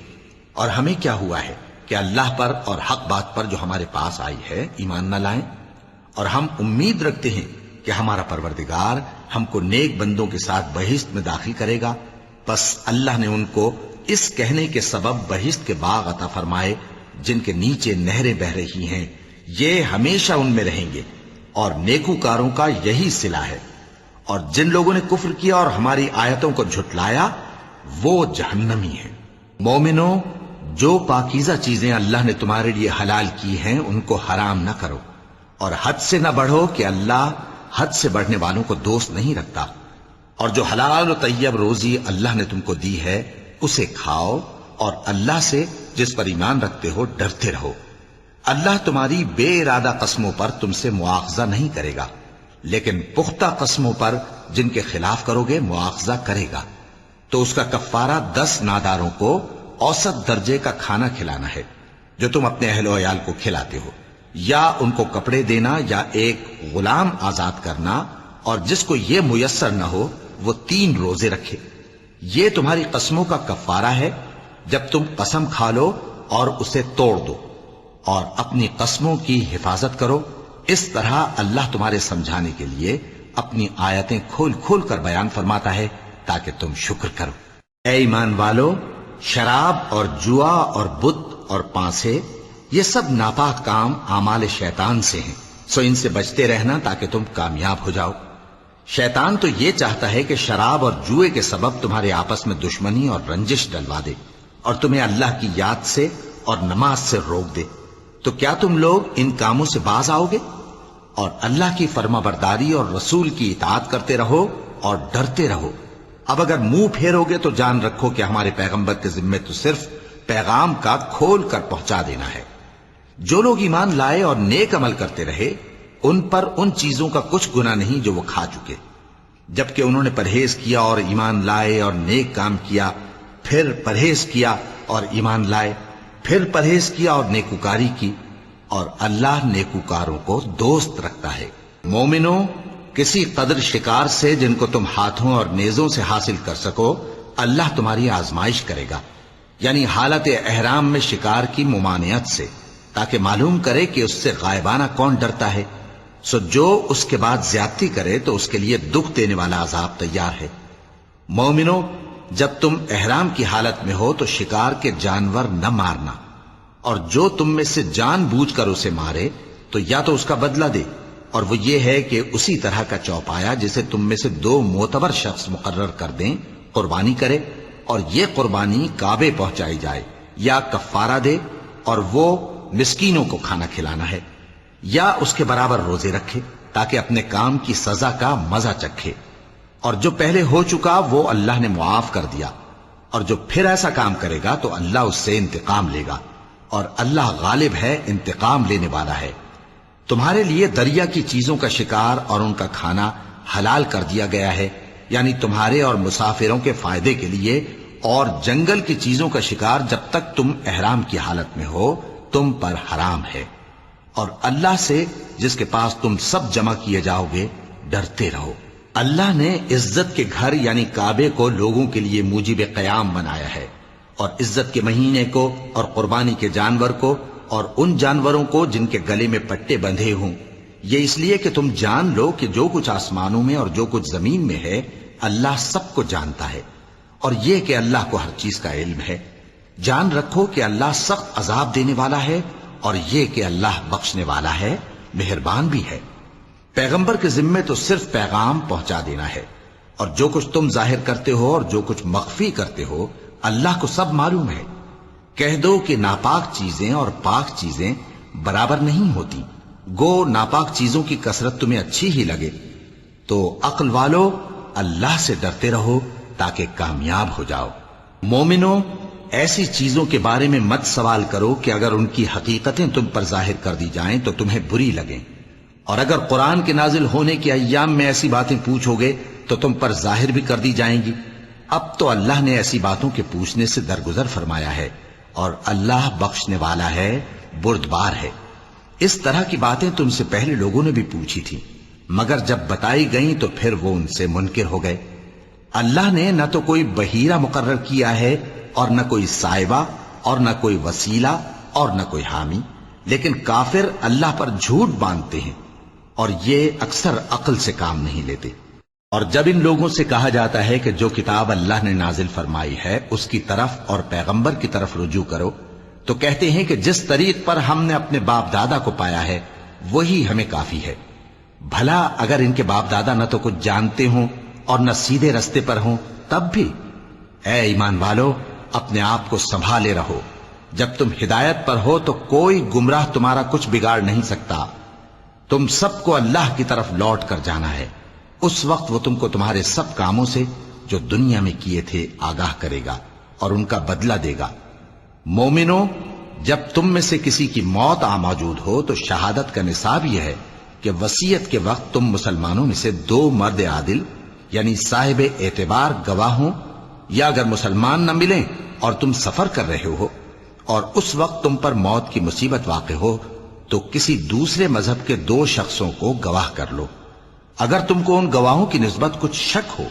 اور ہمیں کیا ہوا ہے کہ اللہ پر اور حق بات پر جو ہمارے پاس آئی ہے ایمان نہ لائیں، اور ہم امید رکھتے ہیں کہ ہمارا پروردگار ہم کو نیک بندوں کے ساتھ بہشت میں داخل کرے گا۔ پس اللہ نے ان کو اس کہنے کے سبب بہشت کے باغ عطا فرمائے جن کے نیچے نہریں بہ رہی ہیں، یہ ہمیشہ ان میں رہیں گے، اور نیکوکاروں کا یہی صلہ ہے۔ اور جن لوگوں نے کفر کیا اور ہماری آیتوں کو جھٹلایا وہ جہنمی ہیں۔ مومنوں جو پاکیزہ چیزیں اللہ نے تمہارے لیے حلال کی ہیں ان کو حرام نہ کرو، اور حد سے نہ بڑھو کہ اللہ حد سے بڑھنے والوں کو دوست نہیں رکھتا، اور جو حلال و طیب روزی اللہ نے تم کو دی ہے اسے کھاؤ، اور اللہ سے جس پر ایمان رکھتے ہو ڈرتے رہو۔ اللہ تمہاری بے ارادہ قسموں پر تم سے مواخذہ نہیں کرے گا، لیکن پختہ قسموں پر جن کے خلاف کرو گے مواخذہ کرے گا، تو اس کا کفارہ 10 ناداروں کو اوسط درجے کا کھانا کھلانا ہے جو تم اپنے اہل و عیال کو کھلاتے ہو، یا ان کو کپڑے دینا یا ایک غلام آزاد کرنا، اور جس کو یہ میسر نہ ہو وہ 3 روزے رکھے۔ یہ تمہاری قسموں کا کفارہ ہے جب تم قسم کھا لو اور اسے توڑ دو، اور اپنی قسموں کی حفاظت کرو۔ اس طرح اللہ تمہارے سمجھانے کے لیے اپنی آیتیں کھول کھول کر بیان فرماتا ہے تاکہ تم شکر کرو۔ اے ایمان والو، شراب اور جوا اور بت اور پانسے یہ سب ناپاک کام اعمال شیطان سے ہیں، سو ان سے بچتے رہنا تاکہ تم کامیاب ہو جاؤ۔ شیطان تو یہ چاہتا ہے کہ شراب اور جوئے کے سبب تمہارے آپس میں دشمنی اور رنجش ڈلوا دے اور تمہیں اللہ کی یاد سے اور نماز سے روک دے۔ تو کیا تم لوگ ان کاموں سے باز آؤ گے؟ اور اللہ کی فرما برداری اور رسول کی اطاعت کرتے رہو اور ڈرتے رہو۔ اب اگر منہ پھیرو گے تو جان رکھو کہ ہمارے پیغمبر کے ذمے تو صرف پیغام کا کھول کر پہنچا دینا ہے۔ جو لوگ ایمان لائے اور نیک عمل کرتے رہے ان پر ان چیزوں کا کچھ گناہ نہیں جو وہ کھا چکے، جبکہ انہوں نے پرہیز کیا اور ایمان لائے اور نیک کام کیا، پھر پرہیز کیا اور ایمان لائے، پھر پرہیز کیا اور نیکوکاری کی، اور اللہ نیکوکاروں کو دوست رکھتا ہے۔ مومنوں، کسی قدر شکار سے جن کو تم ہاتھوں اور نیزوں سے حاصل کر سکو اللہ تمہاری آزمائش کرے گا، یعنی حالت احرام میں شکار کی ممانعت سے، تاکہ معلوم کرے کہ اس سے غائبانہ کون ڈرتا ہے۔ سو جو اس کے بعد زیادتی کرے تو اس کے لیے دکھ دینے والا عذاب تیار ہے۔ مومنوں، جب تم احرام کی حالت میں ہو تو شکار کے جانور نہ مارنا، اور جو تم میں سے جان بوجھ کر اسے مارے تو یا تو اس کا بدلہ دے، اور وہ یہ ہے کہ اسی طرح کا چوپایا جسے تم میں سے 2 معتبر شخص مقرر کر دیں قربانی کرے، اور یہ قربانی کعبے پہنچائی جائے، یا کفارہ دے اور وہ مسکینوں کو کھانا کھلانا ہے، یا اس کے برابر روزے رکھے تاکہ اپنے کام کی سزا کا مزہ چکھے۔ اور جو پہلے ہو چکا وہ اللہ نے معاف کر دیا، اور جو پھر ایسا کام کرے گا تو اللہ اس سے انتقام لے گا، اور اللہ غالب ہے، انتقام لینے والا ہے۔ تمہارے لیے دریا کی چیزوں کا شکار اور ان کا کھانا حلال کر دیا گیا ہے، یعنی تمہارے اور مسافروں کے فائدے کے لیے، اور جنگل کی چیزوں کا شکار جب تک تم احرام کی حالت میں ہو تم پر حرام ہے۔ اور اللہ سے جس کے پاس تم سب جمع کیے جاؤ گے ڈرتے رہو۔ اللہ نے عزت کے گھر یعنی کعبے کو لوگوں کے لیے موجب قیام بنایا ہے، اور عزت کے مہینے کو اور قربانی کے جانور کو اور ان جانوروں کو جن کے گلے میں پٹے بندھے ہوں، یہ اس لیے کہ تم جان لو کہ جو کچھ آسمانوں میں اور جو کچھ زمین میں ہے اللہ سب کو جانتا ہے، اور یہ کہ اللہ کو ہر چیز کا علم ہے۔ جان رکھو کہ اللہ سخت عذاب دینے والا ہے، اور یہ کہ اللہ بخشنے والا ہے، مہربان بھی ہے۔ پیغمبر کے ذمے تو صرف پیغام پہنچا دینا ہے، اور جو کچھ تم ظاہر کرتے ہو اور جو کچھ مخفی کرتے ہو اللہ کو سب معلوم ہے۔ کہہ دو کہ ناپاک چیزیں اور پاک چیزیں برابر نہیں ہوتی، گو ناپاک چیزوں کی کثرت تمہیں اچھی ہی لگے، تو عقل والو اللہ سے ڈرتے رہو تاکہ کامیاب ہو جاؤ۔ مومنو، ایسی چیزوں کے بارے میں مت سوال کرو کہ اگر ان کی حقیقتیں تم پر ظاہر کر دی جائیں تو تمہیں بری لگیں، اور اگر قرآن کے نازل ہونے کے ایام میں ایسی باتیں پوچھو گے تو تم پر ظاہر بھی کر دی جائیں گی۔ اب تو اللہ نے ایسی باتوں کے پوچھنے سے درگزر فرمایا ہے، اور اللہ بخشنے والا ہے، بردبار ہے۔ اس طرح کی باتیں تم سے پہلے لوگوں نے بھی پوچھی تھی، مگر جب بتائی گئیں تو پھر وہ ان سے منکر ہو گئے۔ اللہ نے نہ تو کوئی بحیرہ مقرر کیا ہے اور نہ کوئی سائبہ اور نہ کوئی وسیلہ اور نہ کوئی حامی، لیکن کافر اللہ پر جھوٹ باندھتے ہیں اور یہ اکثر عقل سے کام نہیں لیتے۔ اور جب ان لوگوں سے کہا جاتا ہے کہ جو کتاب اللہ نے نازل فرمائی ہے اس کی طرف اور پیغمبر کی طرف رجوع کرو، تو کہتے ہیں کہ جس طریق پر ہم نے اپنے باپ دادا کو پایا ہے وہی ہمیں کافی ہے۔ بھلا اگر ان کے باپ دادا نہ تو کچھ جانتے ہوں اور نہ سیدھے رستے پر ہوں تب بھی؟ اے ایمان والو، اپنے آپ کو سنبھالے رہو، جب تم ہدایت پر ہو تو کوئی گمراہ تمہارا کچھ بگاڑ نہیں سکتا۔ تم سب کو اللہ کی طرف لوٹ کر جانا ہے، اس وقت وہ تم کو تمہارے سب کاموں سے جو دنیا میں کیے تھے آگاہ کرے گا اور ان کا بدلہ دے گا۔ مومنو، جب تم میں سے کسی کی موت آ موجود ہو تو شہادت کا نصاب یہ ہے کہ وصیت کے وقت تم مسلمانوں میں سے 2 مرد عادل یعنی صاحب اعتبار گواہ ہوں، یا اگر مسلمان نہ ملیں اور تم سفر کر رہے ہو اور اس وقت تم پر موت کی مصیبت واقع ہو تو کسی دوسرے مذہب کے 2 شخصوں کو گواہ کر لو۔ اگر تم کو ان گواہوں کی نسبت کچھ شک ہو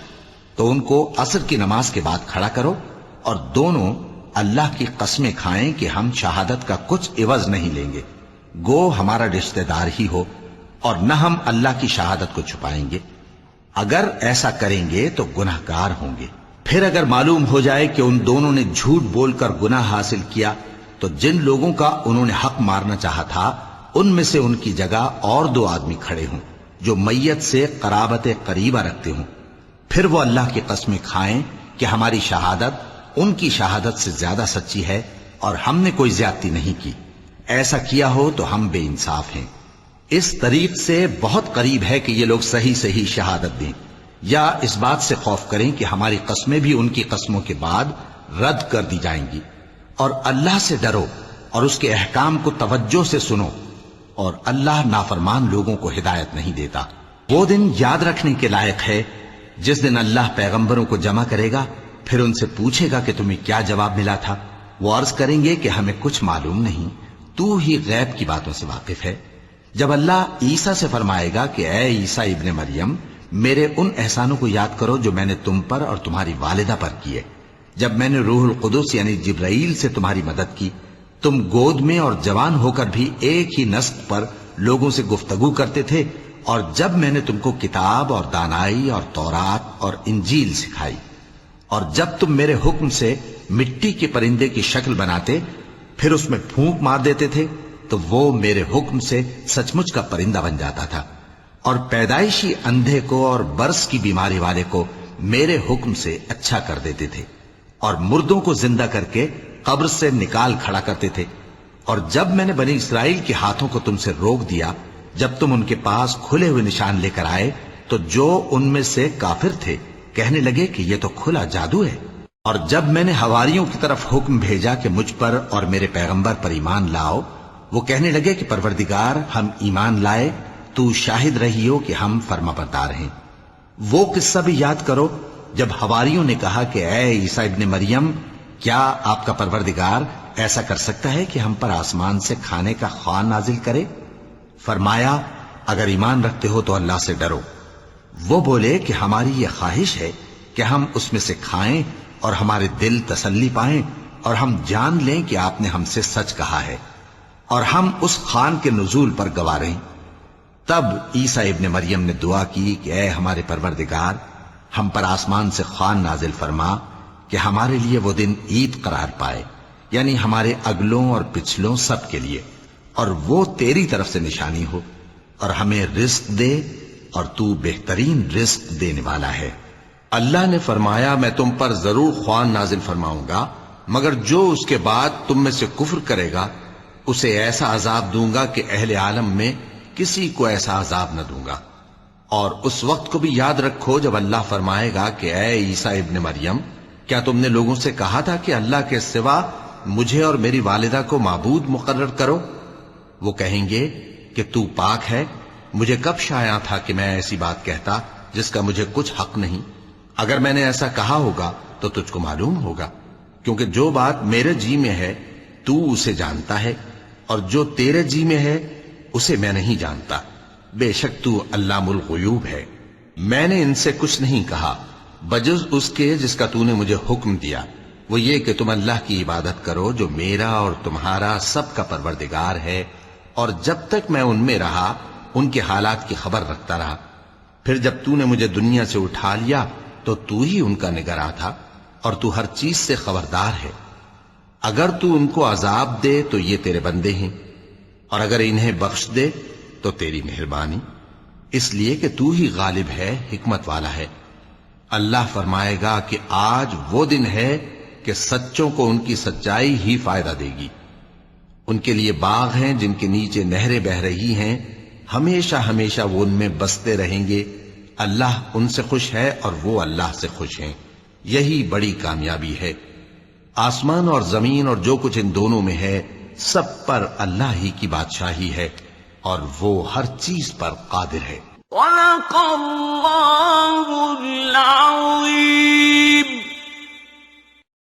تو ان کو عصر کی نماز کے بعد کھڑا کرو، اور دونوں اللہ کی قسمیں کھائیں کہ ہم شہادت کا کچھ عوض نہیں لیں گے، گو ہمارا رشتہ دار ہی ہو، اور نہ ہم اللہ کی شہادت کو چھپائیں گے۔ اگر ایسا کریں گے تو گناہ گار ہوں گے۔ پھر اگر معلوم ہو جائے کہ ان دونوں نے جھوٹ بول کر گناہ حاصل کیا تو جن لوگوں کا انہوں نے حق مارنا چاہا تھا ان میں سے ان کی جگہ اور 2 آدمی کھڑے ہوں جو میت سے قرابت قریبہ رکھتے ہوں، پھر وہ اللہ کی قسمیں کھائیں کہ ہماری شہادت ان کی شہادت سے زیادہ سچی ہے اور ہم نے کوئی زیادتی نہیں کی۔ ایسا کیا ہو تو ہم بے انصاف ہیں۔ اس طریق سے بہت قریب ہے کہ یہ لوگ صحیح شہادت دیں، یا اس بات سے خوف کریں کہ ہماری قسمیں بھی ان کی قسموں کے بعد رد کر دی جائیں گی۔ اور اللہ سے ڈرو اور اس کے احکام کو توجہ سے سنو، اور اللہ نافرمان لوگوں کو ہدایت نہیں دیتا۔ وہ دن یاد رکھنے کے لائق ہے جس دن اللہ پیغمبروں کو جمع کرے گا، پھر ان سے پوچھے گا کہ تمہیں کیا جواب ملا تھا۔ وہ عرض کریں گے کہ ہمیں کچھ معلوم نہیں، تو ہی غیب کی باتوں سے واقف ہے۔ جب اللہ عیسیٰ سے فرمائے گا کہ اے عیسیٰ ابن مریم، میرے ان احسانوں کو یاد کرو جو میں نے تم پر اور تمہاری والدہ پر کیے، جب میں نے روح القدس یعنی جبرائیل سے تمہاری مدد کی، تم گود میں اور جوان ہو کر بھی ایک ہی نسق پر لوگوں سے گفتگو کرتے تھے، اور جب میں نے تم کو کتاب اور دانائی اور تورات اور انجیل سکھائی، اور جب تم میرے حکم سے مٹی کے پرندے کی شکل بناتے پھر اس میں پھونک مار دیتے تھے تو وہ میرے حکم سے سچ مچ کا پرندہ بن جاتا تھا، اور پیدائشی اندھے کو اور برس کی بیماری والے کو میرے حکم سے اچھا کر دیتے تھے، اور مردوں کو زندہ کر کے قبر سے نکال کھڑا کرتے تھے۔ اور جب میں نے بنی اسرائیل کے ہاتھوں کو تم سے روک دیا جب تم ان کے پاس کھلے ہوئے نشان لے کر آئے تو جو ان میں سے کافر تھے کہنے لگے کہ یہ تو کھلا جادو ہے۔ اور جب میں نے حواریوں کی طرف حکم بھیجا کہ مجھ پر اور میرے پیغمبر پر ایمان لاؤ وہ کہنے لگے کہ پروردگار ہم ایمان لائے، تو شاہد رہی ہو کہ ہم فرما بردار ہیں۔ وہ قصہ بھی یاد کرو جب حواریوں نے کہا کہ اے عیسیٰ ابن مریم، کیا آپ کا پروردگار ایسا کر سکتا ہے کہ ہم پر آسمان سے کھانے کا خواہ نازل کرے؟ فرمایا اگر ایمان رکھتے ہو تو اللہ سے ڈرو۔ وہ بولے کہ ہماری یہ خواہش ہے کہ ہم اس میں سے کھائیں اور ہمارے دل تسلی پائیں اور ہم جان لیں کہ آپ نے ہم سے سچ کہا ہے اور ہم اس خوان کے نزول پر گواہ رہیں۔ تب عیسیٰ ابن مریم نے دعا کی کہ اے ہمارے پروردگار، ہم پر آسمان سے خوان نازل فرما کہ ہمارے لیے وہ دن عید قرار پائے، یعنی ہمارے اگلوں اور پچھلوں سب کے لیے، اور وہ تیری طرف سے نشانی ہو، اور ہمیں رزق دے اور تو بہترین رزق دینے والا ہے۔ اللہ نے فرمایا میں تم پر ضرور خوان نازل فرماؤں گا، مگر جو اس کے بعد تم میں سے کفر کرے گا اسے ایسا عذاب دوں گا کہ اہل عالم میں کسی کو ایسا عذاب نہ دوں گا۔ اور اس وقت کو بھی یاد رکھو جب اللہ فرمائے گا کہ اے عیسیٰ ابن مریم، کیا تم نے لوگوں سے کہا تھا کہ اللہ کے سوا مجھے اور میری والدہ کو معبود مقرر کرو؟ وہ کہیں گے کہ تو پاک ہے، مجھے کب شایع تھا کہ میں ایسی بات کہتا جس کا مجھے کچھ حق نہیں۔ اگر میں نے ایسا کہا ہوگا تو تجھ کو معلوم ہوگا، کیونکہ جو بات میرے جی میں ہے تو اسے جانتا ہے، اور جو تیرے جی میں ہے اسے میں نہیں جانتا۔ بے شک تو علام الغیوب ہے۔ میں نے ان سے کچھ نہیں کہا بجز اس کے جس کا تو نے مجھے حکم دیا، وہ یہ کہ تم اللہ کی عبادت کرو جو میرا اور تمہارا سب کا پروردگار ہے، اور جب تک میں ان میں رہا ان کے حالات کی خبر رکھتا رہا۔ پھر جب تو نے مجھے دنیا سے اٹھا لیا تو تو ہی ان کا نگراں تھا، اور تو ہر چیز سے خبردار ہے۔ اگر تو ان کو عذاب دے تو یہ تیرے بندے ہیں، اور اگر انہیں بخش دے تو تیری مہربانی، اس لیے کہ تو ہی غالب ہے، حکمت والا ہے۔ اللہ فرمائے گا کہ آج وہ دن ہے کہ سچوں کو ان کی سچائی ہی فائدہ دے گی۔ ان کے لیے باغ ہیں جن کے نیچے نہریں بہ رہی ہیں، ہمیشہ ہمیشہ وہ ان میں بستے رہیں گے۔ اللہ ان سے خوش ہے اور وہ اللہ سے خوش ہیں، یہی بڑی کامیابی ہے۔ آسمان اور زمین اور جو کچھ ان دونوں میں ہے سب پر اللہ ہی کی بادشاہی ہے، اور وہ ہر چیز پر قادر ہے۔ صدق اللہ العظیم۔